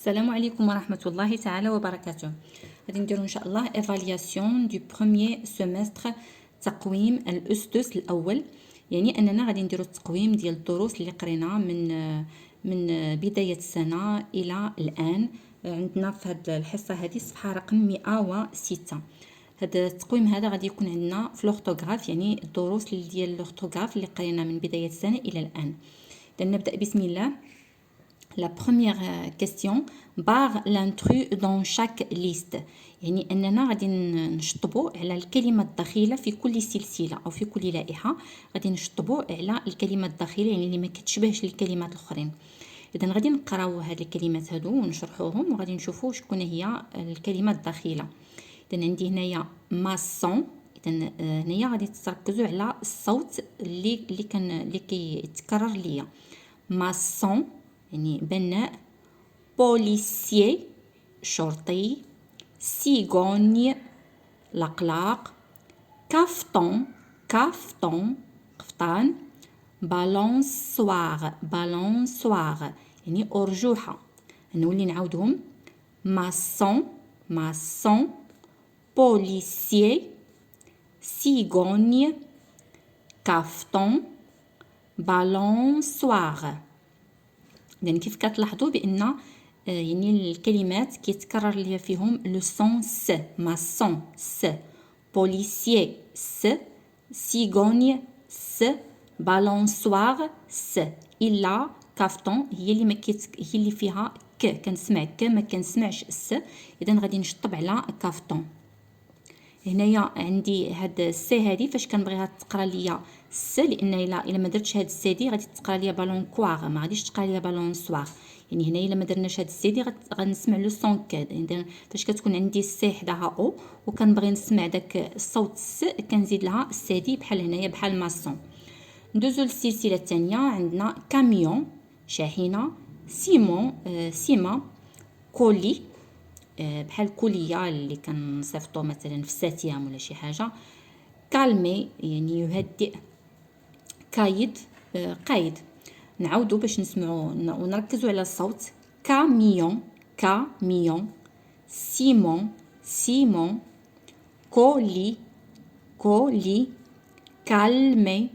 السلام عليكم ورحمة الله تعالى وبركاته. غادي نديرو ان شاء الله ايفالياسيون دو بروميير سيمستر، تقويم الأسدس الأول. يعني أننا غادي نديرو التقويم ديال الدروس اللي قرينا من بداية السنة إلى الآن. عندنا في هذه الحصة هذه الصفحة رقم 106. هذا التقويم هذا غادي يكون عندنا في لورتوغراف، يعني الدروس ديال اللورتوغراف اللي قرينا من بداية السنة إلى الآن. نبدأ بسم الله. La première question barre l'intrus dans chaque liste. يعني أننا غادي نشطبوا على الكلمة الدخيلة في كل سلسلة أو في كل لائحة. غادي نشطبوا على الكلمة الدخيلة، يعني اللي ما كتشبهش الكلمات الأخرين. إذا غادي نقراو هاد الكلمات هادو ونشرحوهم، وغادي نشوفوا شكون هي الكلمة الدخيلة. إذا عندي هنايا ماسون. إذا هنايا غادي تركزوا على الصوت اللي كيتكرر ليا. ماسون يعني بناء، بوليسيي شرطي، سيغوني لقلاق، كافتون قفطان، بالونسواغ يعني أرجوحة. نولي نعاودهم: ماسون، بوليسيي، سيغوني، كافتون، بالونسواغ. يعني كيف كتلاحظوا بان يعني الكلمات كيتكرر ليا فيهم لو سون س. ماسون س، بوليسيي س، سيغوني س، بالونسواغ س، الا كافتون هي اللي فيها كنسمع ما كنسمعش س. اذا غادي نشطب على كافتون. هنايا عندي هاد السي هادي فاش كنبغيها تقرا ليا س، لان الا ما درتش هاد السي دي غادي تقرا ليا بالون كواغ، ما غاديش تقرا ليا بالون سواغ. يعني هنايا الا ما درناش هاد السي دي غنسمع لو سون كاد. اذا فاش كتكون عندي السي حداها او وكنبغي نسمع داك الصوت الس، كنزيد لها السي دي بحال هنايا بحال ماسون. ندوزو للسلسله الثانيه. عندنا كاميون شاحنه، سيما كولي بحال كلية اللي كنصيفطو مثلا في الساتيام ولا شي حاجه. كالمي يعني يهدئ، كايد قايد. نعاودو باش نسمعو ونركزو على الصوت. كاميون سيمون، كولي كالمي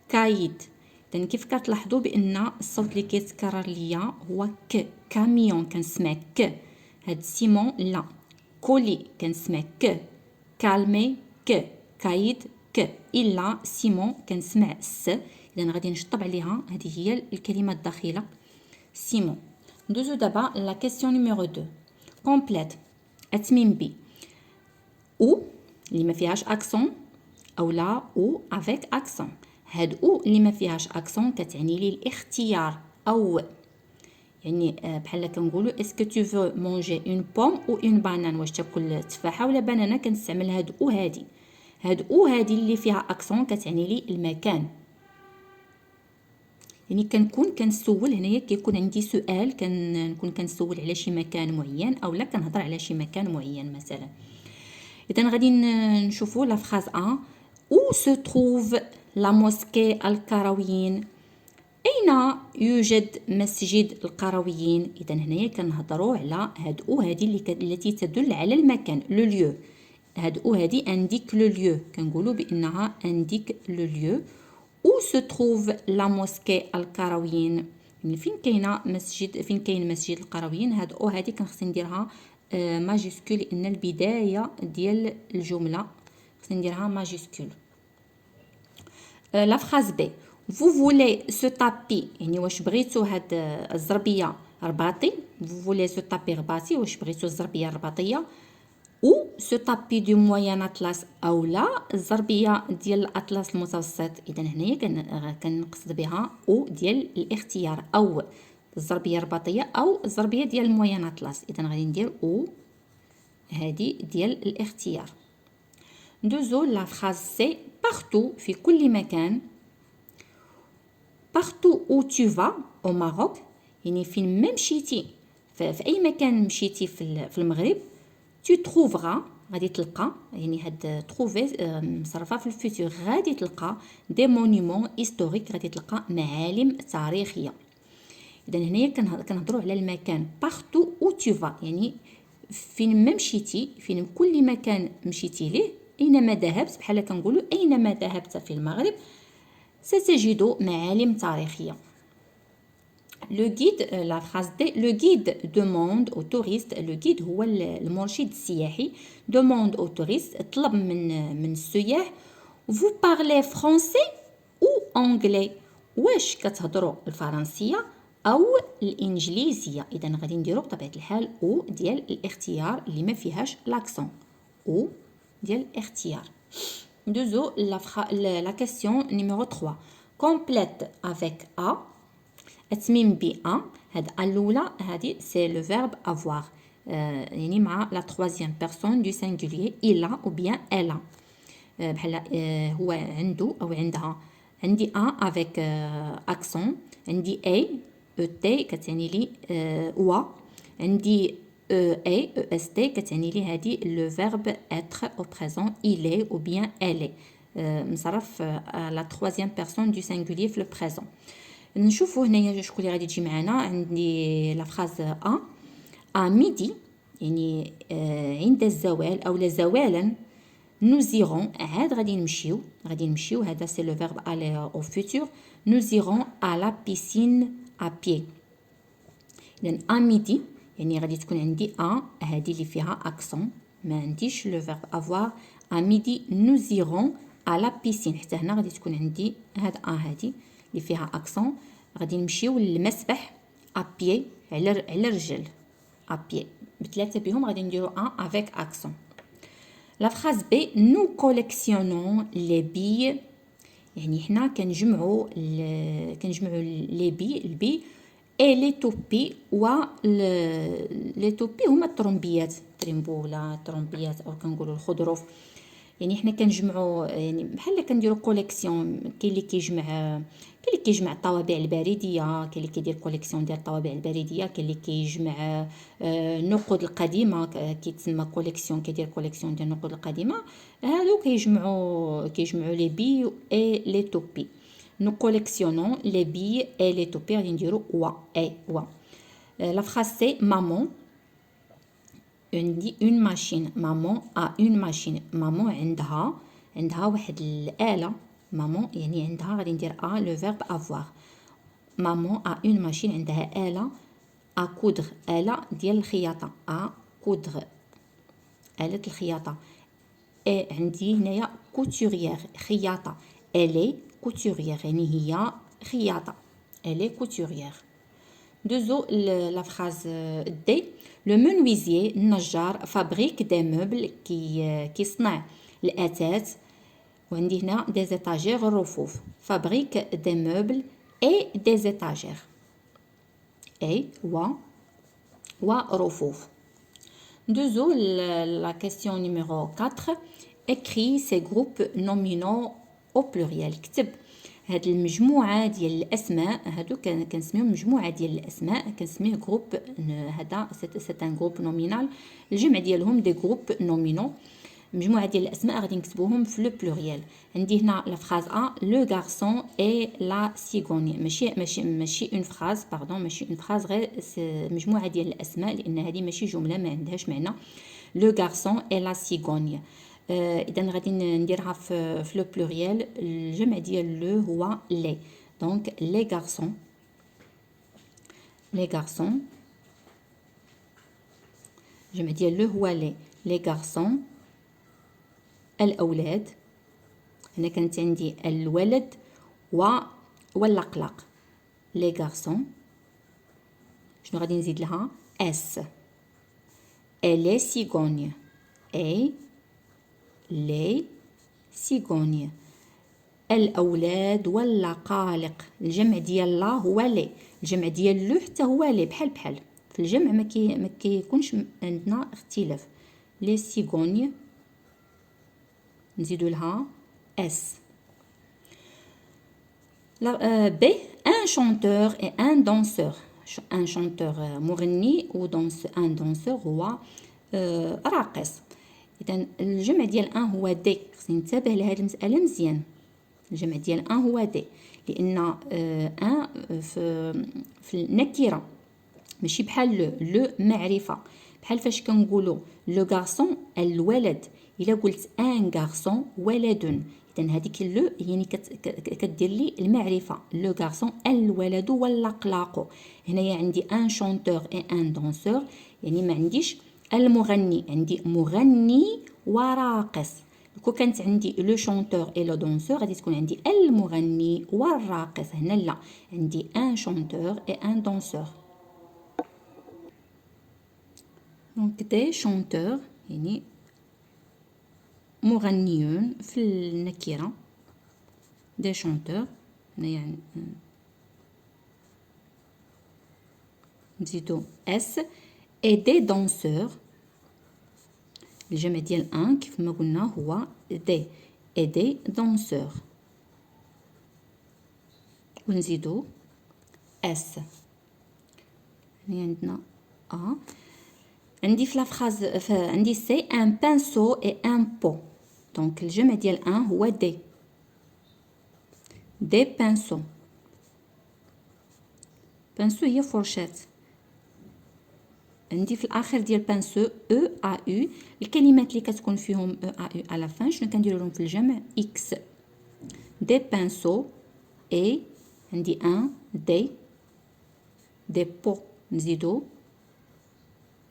كايد. إذن كيف كتلاحظوا بان الصوت اللي كيتكرر ليا هو كاميون كنسمع هاد سيمون لا، كولي كنسمع كالمي كايد الا سيمون كنسمع س. اذا غادي نشطب عليها، هذه هي الكلمه الدخيله سيمون. ندوزو دابا لا كيسيون نيميرو 2. كومبليت اتمم ب او اللي ما فيهاش اكسون او لا او افيك اكسون. هاد او اللي ما فيهاش اكسون كتعني لي الاختيار او، يعني بحال كنقولوا اسكو تو فو مونجي اون بوم او اون بانان، واش تاكل تفاحه ولا بانانا. كنستعمل هاد او هادي اللي فيها اكسون كتعني لي المكان. يعني كنكون كنسول هنايا، كيكون عندي سؤال كنكون كنسول على شي مكان معين او لا كنهضر على شي مكان معين مثلا. اذا غادي نشوفوا لا فراز 1. او سو تروف لا موسكي القرويين، أين يوجد مسجد القرويين؟ إذا هنايا كنهضروا على هاد او هادي التي تدل على المكان لو ليو. هاد او هادي انديك لو ليو، كنقولوا بانها انديك لو ليو. او سو تروف لا موسكي القرويين، يعني فين كاين مسجد القرويين. هاد او هادي خصني نديرها ماجيسكول، لان البدايه ديال الجمله خصني نديرها ماجيسكول. لا فراز بي. Vous voulez ce tapis، يعني واش بغيتو هاد الزربيه رباطي. Vous voulez ce tapis رباطي، واش بغيتو الزربيه الرباطيه. او ce tapis du moyen atlas، او لا الزربيه ديال الاطلس المتوسط. اذا هنايا كنقصد بها او ديال الاختيار، او الزربيه الرباطيه او الزربيه ديال الموين اطلس. اذا غادي ندير او هذه ديال الاختيار. ندوزو لا فراز سي. بارتو في كل مكان. partout où tu vas au Maroc، يعني فين ما مشيتي في اي مكان مشيتي في المغرب. tu trouveras غادي تلقى، يعني هاد تروفي مصرفه في الفيتور، غادي تلقى دي مونيمون هيستوريك، غادي تلقى معالم تاريخيه. إذا هنايا كنهضروا على المكان partout où tu vas، يعني فين ما مشيتي، فين كل مكان مشيتي ليه، أينما ذهبت، بحال كنقولوا أينما ذهبت في المغرب ستجد معالم تاريخية. Le guide, la phrase D, le guide demande aux touristes, le guide هو المرشد السياحي، demande aux touristes، طلب من السياح، vous parlez français ou anglais، واش كتهضروا الفرنسية أو الإنجليزية. إذا غادي نديرو بطبيعة الحال أو ديال الاختيار اللي ما فيهاش لاكسون، أو ديال الاختيار. ندوزو la question numéro 3. complète avec A. التميم ب A. هاد الأولى هادي سي لو فيرب avoir، يعني مع لا troisième personne du singulier il a ou bien elle a. بحال هو عنده أو عندها. عندي A avec accent، عندي A ET كتعني لي و، عندي EA EST كتعني لي هادي لو فيرب être au présent il est ou bien elle est، مصرف لا troisième personne du singulier في لو présent. نشوفوا هنايا شكون اللي غادي تجي معنا. عندي لا فراز ا ميدي، يعني عند الزوال او زوالا، nous irons، عاد غادي نمشيو، هذا سي لو فيرب aller au futur، nous irons à la piscine à pied. اذا ا ميدي يعني غادي تكون عندي هذه اللي فيها اكسون، ما عنديش لو فيرب avoir. ا ميدي nous irons à la piscine، حتى هنا غادي تكون عندي هاد هذه اللي فيها اكسون. غادي نمشيو للمسبح ابيي، على الرجل ابيي، بثلاثه بهم غادي نديرو افيك اكسون. لا فراز بي نو كوليكسيونون لي بي، يعني حنا كنجمعوا لي بي، البي اي لي توبي، و لي توبي هما الطرومبيات، تريمبولا الطرومبيات او كنقولوا الخضروف. يعني حنا كنجمعوا، يعني بحال كنديروا كوليكسيون. كاين اللي كيجمع الطوابع البريديه، كاين اللي كيدير كوليكسيون ديال الطوابع البريديه، كاين اللي كيجمع النقود القديمه كيتسمى كوليكسيون، كيدير كوليكسيون ديال النقود القديمه. هادو كيجمعوا لي بي اي لي توبي. نو كوليكسيونون لي بي اي لي توبي، غادي نديرو و اي و. لا فراز سي مامون une machine، maman a une machine، maman عندها واحد الآلة. maman يعني عندها، غادي ندير لو فيرب avoir. maman a une machine، عندها آلة à coudre، آلة ديال الخياطة، à coudre آلة الخياطة. عندي هنايا couturière خياطة، elle est couturière يعني هي خياطة، elle est couturière. دوزو لا فراز دي. لو منويزيي النجار فابريك دي موبل، كيصنع الأثاث. وعندي هنا دي زيتاجير الرفوف، فابريك دي موبل اي دي زيتاجير، اي ورفوف. دوزو لا كيسيون نيميرو 4. écrit ces groupes nominaux au pluriel، كتب هاد المجموعه ديال الاسماء، هادو كنسميهم مجموعه ديال الاسماء، كنسميه جروب. هذا سي ان جروب نومينال، الجمع ديالهم دي جروب نومينو. مجموعه ديال الاسماء غادي نكتبوهم في لو بلوريال. عندي هنا لا فراز لو غارسون اي لا سيغوني، ماشي اون فراز، باردون ماشي اون فراز، غير مجموعه ديال الاسماء، لان هذه ماشي جمله ما عندهاش معنى. لو غارسون اي لا سيغوني. اذا غادي نديرها في لو بلوريال، الجمع ديال لو هو لي، دونك لي غارسون، الجمع ديال لو هو لي غارسون. الاولاد، هنا كانت عندي الولد واللقلق، لي غارسون. شنو غادي نزيد لها اس، لي سيغوني، اي لي سيغوني. الاولاد واللقالق، الجمع ديال لا هو لي، الجمع ديال لو حتى هو لي، بحال في الجمع ما كيكونش عندنا اختلاف. لي سيغوني نزيدو لها اس. بي ان شانتور اي ان دانسور، ان شانتور مغني و ان دانسور هو راقص. اذا الجمع ديال ان هو دي، خصني ننتبه لهاد المساله مزيان. الجمع ديال ان هو دي، لان ان في النكره ماشي بحال لو معرفه، بحال فاش كنقولوا لو غارسون الولد، الا قلت ان غارسون ولد، اذا هذيك لو يعني كدير لي المعرفه، لو غارسون الولد والاقلاق. هنايا عندي ان شونتور اي ان دانسور، يعني ما عنديش المغني، عندي مغني وراقص. كون كانت عندي لو شونتور اي لو دانسور غادي تكون عندي المغني والراقص. هنا لا، عندي ان شونتور اي ان دانسور. دونك دي شونتور يعني مغنيون في النكره، دي شونتور يعني نزيدو اس اي دي دانسور. الجمع ديال ان كيف ما قلنا هو دي اي دي دانسور، ونزيدو اس. يعني عندنا عندي في لافراز عندي سي ان بانسو اي ان بو. دونك الجمع ديال ان هو دي بانسو. بانسو هي فورشات. عندي في الاخر ديال بانسو او ا او. الكلمات اللي كتكون فيهم او ا او على فان شنو كنديروا لهم في الجمع؟ اكس. دي بانسو اي عندي ان دي بو نزيدو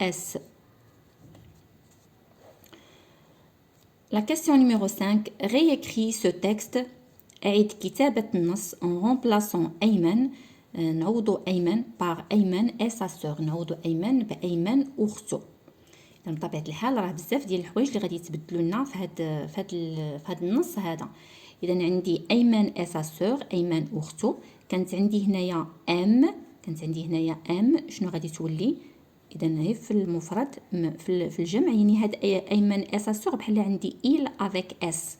اس. La question numéro 5. Réécris ce texte. أعيد كتابة النص en remplaçant أيمن. نعوض أيمن par أيمن et sa sœur. نعوض أيمن بأيمن وأختو. يعني بطبيعة الحال راه بزاف ديال الحوايج اللي غادي يتبدلوا لنا في هاد النص هذا. إذا عندي أيمن et sa sœur، أيمن وأختو. كانت عندي هنايا ام، شنو غادي تولي؟ اذا هي في المفرد في الجمع، يعني هاد ايمن اساسور بحال عندي il avec اس،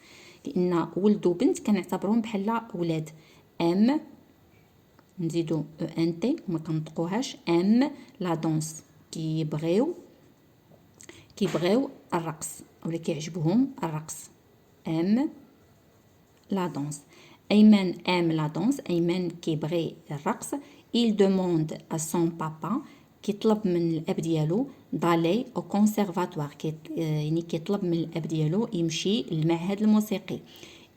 لان ولد وبنت كنعتبرهم بحال ولاد. ام نزيدو ان تي وما كنطقوهاش. ام لا دونس، كيبغيو الرقص ولا كيعجبهم الرقص. ام لا دونس. ايمن ام لا دونس، ايمن كيبغي الرقص. il demande à son papa، كيطلب من الاب ديالو دالي او كونسيرفاتوار، يعني كيطلب من الاب ديالو يمشي للمعهد الموسيقي.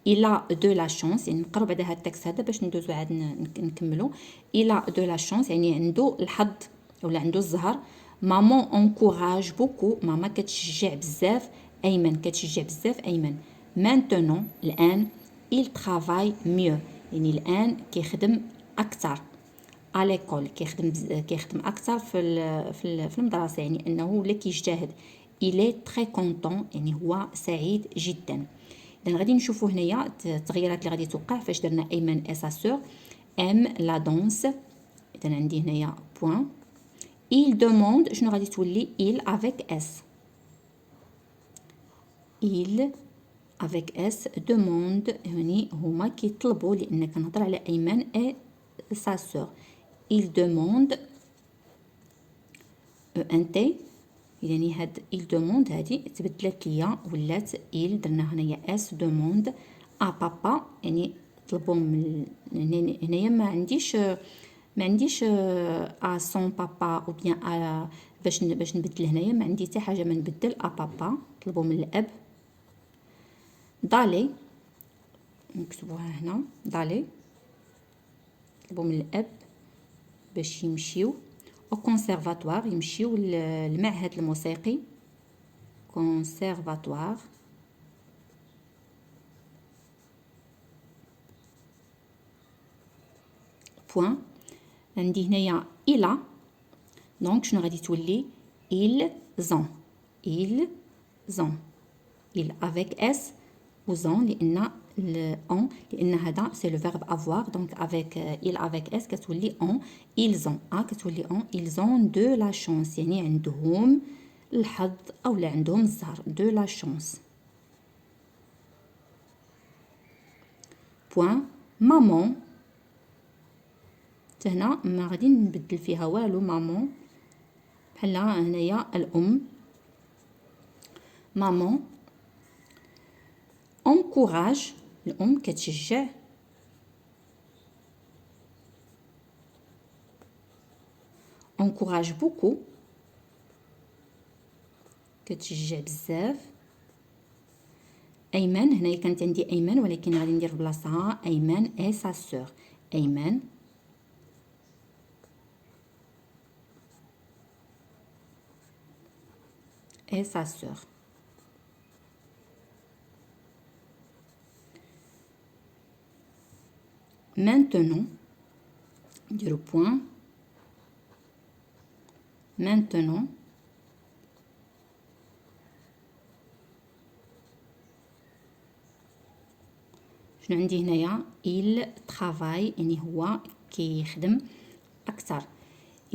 إلا دو لا شونس، يعني نقراو بعدا هاد التكست هذا باش ندوزو عاد نكملو. إلا دو لا شونس يعني عنده الحظ ولا عنده الزهر. مامون انكوراج بوكو، ماما كتشجع بزاف ايمن، كتشجع بزاف ايمن. مانتونون الان، il travaille mieux، يعني الان كيخدم اكثر. à l'école كيخدم اكثر في المدرسه، يعني انه ولا كيجتهد. il est très content، يعني هو سعيد جدا. اذا غادي نشوفوا هنايا التغييرات اللي غادي توقع فاش درنا ايمن اي سا سور. ام لا دونس، اذا عندي هنايا بوين. il demande شنو غادي تولي؟ il avec s. il avec s demande، يعني هما كيطلبوا، لان كنهضر على ايمن اي سا سور. il demande ان تي، يعني هاد il demande هادي تبدلت ليا ولات il، درنا هنايا اس demande ا بابا، يعني طلبوا من هنايا ما عنديش ا سون بابا او بيان ا، باش نبدل هنايا ما عندي حتى حاجه، ما نبدل ا بابا، طلبوا من الاب. دالي نكتبوها هنا، دالي طلبوا من الاب باش يمشيو او كونسيرفاتوار، يمشيو للمعهد الموسيقي. كونسيرفاتوار بوين. عندي هنايا إلا، دونك شنو غادي تولي؟ ils ont il avec s و ont، لان هذا سي لو فيرب افوار، دونك افيك il avec s كتولي ont. ils ont كتولي ont. ils ont de la chance، يعني عندهم الحظ او لا عندهم الزهر. de la chance. بوين. مامون هنا ما غادي نبدل فيها والو، مامون بحال هنايا الام. مامون encourage الأم كتشجع. encourage beaucoup كتشجع بزاف. أيمن، هنايا كانت عندي أيمن ولكن غادي ندير بلاصتها أيمن et sa sœur. أيمن et sa sœur. Maintenant, نديرو point. Maintenant, شنو عندي هنايا؟ il travaille يعني هو كيخدم أكثر.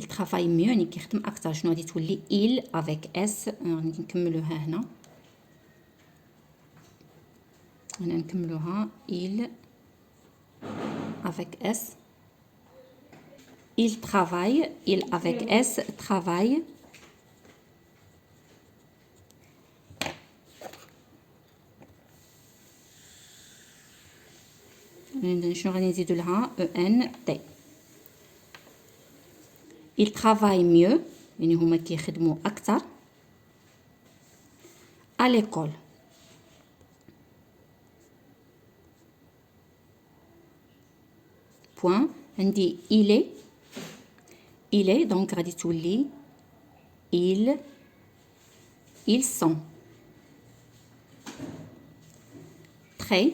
il travaille mieux يعني كيخدم أكثر. شنو غادي تولي il avec s. غادي نكملوها هنا. هنا نكملوها il avec s. il travaille. il avec s travaille. شنو غادي نزيدو لها ان تي. il travaille mieux يعني هما كيخدموا اكثر. à l'école. point. عندي il est donc غادي تولي ils sont. très.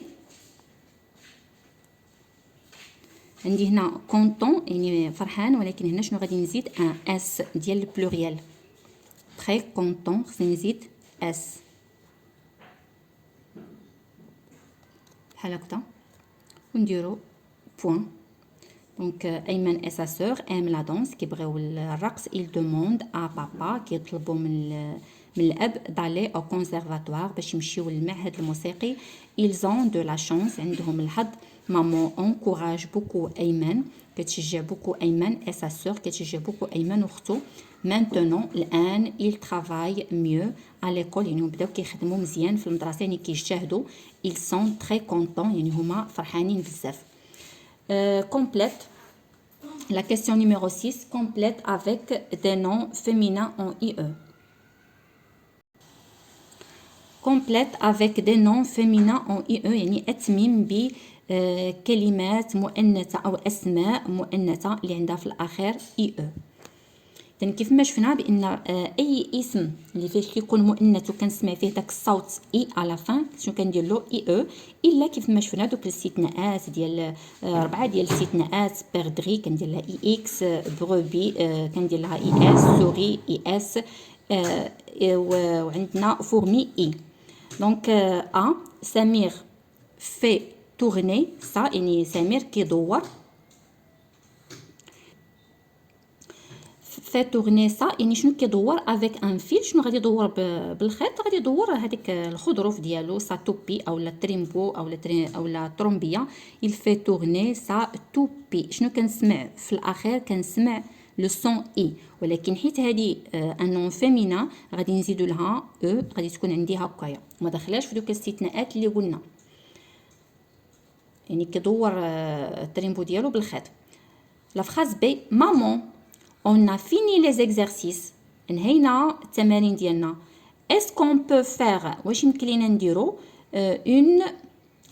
عندي هنا content يعني فرحان ولكن هنا شنو غادي نزيد ان اس ديال البلوريال. très content خصني نزيد اس بحال هكذا ونديرو بوين. دونك أيمن et sa sœur aiment la danse كيبغيو الرقص. ils demandent à papa كيطلبوا من الأب d'aller au conservatoire باش يمشيو للمعهد الموسيقي. ils ont de la chance عندهم الحظ. maman encourage beaucoup أيمن كتشجع بوكو أيمن et sa sœur كتشجع بوكو أيمن وختو. maintenant الآن il travaille mieux à l'école يعني بداو كيخدموا مزيان في المدرسة يعني كيجتهدوا. ils sont très contents يعني هما فرحانين بزاف. complète. La question numéro 6, complète avec des noms féminins en IE. complète avec des noms féminins en IE يعني أتمم بكلمات مؤنثة أو أسماء مؤنثة اللي عندها في الأخير IE. إذن كيف ما شفنا بأن أي اسم اللي فيه كيكون مؤنث وكنسمع فيه داك الصوت إي على فان شنو كندير له IE. إلا كيف ما شفنا دوك الاستثناءات ديال 4 ديال الاستثناءات. بيردغي كندير لها إكس. بروبي كندير لها إس. سوري إس. وعندنا فورمي إي. دونك سمير في تورني سا يعني سمير كيدور. في تورني سا يعني شنو كيدور افيك ان فيل. شنو غادي يدور بالخيط؟ غادي يدور هذيك الخضروف ديالو سا توبي او لا تريمبو او لا ترومبيه. il fait tourner sa توبي. شنو كنسمع في الاخير؟ كنسمع لو سون اي ولكن حيت هذه ان نون فيمينا غادي نزيدو لها او غادي تكون عندي هكايا ما داخلاش في دوك الاستثناءات اللي قلنا يعني كيدور التريمبو ديالو بالخيط. لا فراز بي مامون on a fini les exercices. انهينا التمارين ديالنا. est-ce qu'on peut faire واش يمكن لينا نديرو une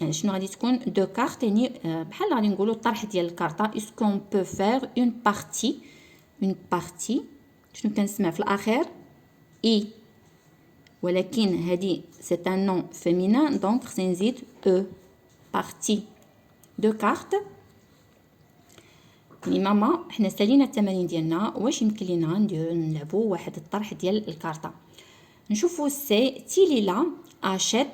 يعني شنو غادي تكون دو كارت يعني بحال غادي نقولوا الطرح ديال الكارطه. est-ce qu'on peut faire une partie شنو كنسمع في الاخير اي ولكن هذه سي ان نون فيمينان دونك خصني نزيد او. بارتي دو كارت يعني ماما حنا سالينا التمارين ديالنا واش يمكن لينا نلعبوا واحد الطرح ديال الكارطه. نشوفوا سي تيليلا اشيت.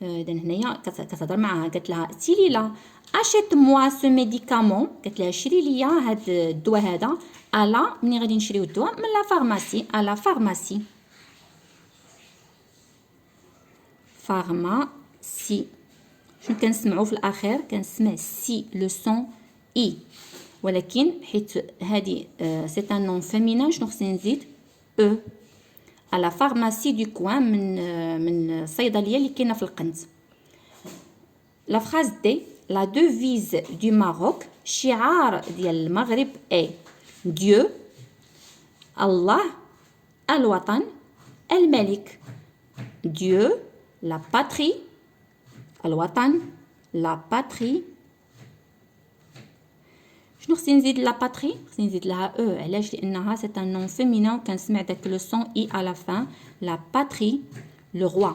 اذا هنايا كتهضر معاها قالت لها تيليلا اشيت موا سو ميديكامون. قالت لها شري ليا هاد الدواء هذا. الا مني غادي نشريو الدواء من لا فارماسي. الا فارماسي. فارماسي شنو كنسمعوا في الاخير؟ كنسمع سي لو سون اي ولكن حيت هذه سي ان نون فيمينان شنو خصني نزيد او. على فارماسي دو كوان من الصيدليه اللي كاينه في القنت. La phrase D, la devise du Maroc, شعار ديال المغرب est Dieu, Allah, الوطن, الملك. Dieu, la patrie, الوطن, la patrie. شنو خصني نزيد لا باتري؟ خصني نزيد لها او. علاش؟ لانها سي ان نون فيمينين وكنسمع داك لو سون اي على فان. لا باتري، لو روا،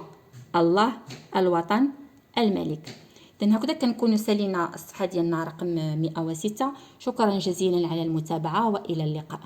الله، الوطن، الملك. اذا هكذا كنكونوا سالينا الصفحه ديالنا رقم 106. شكرا جزيلا على المتابعه والى اللقاء.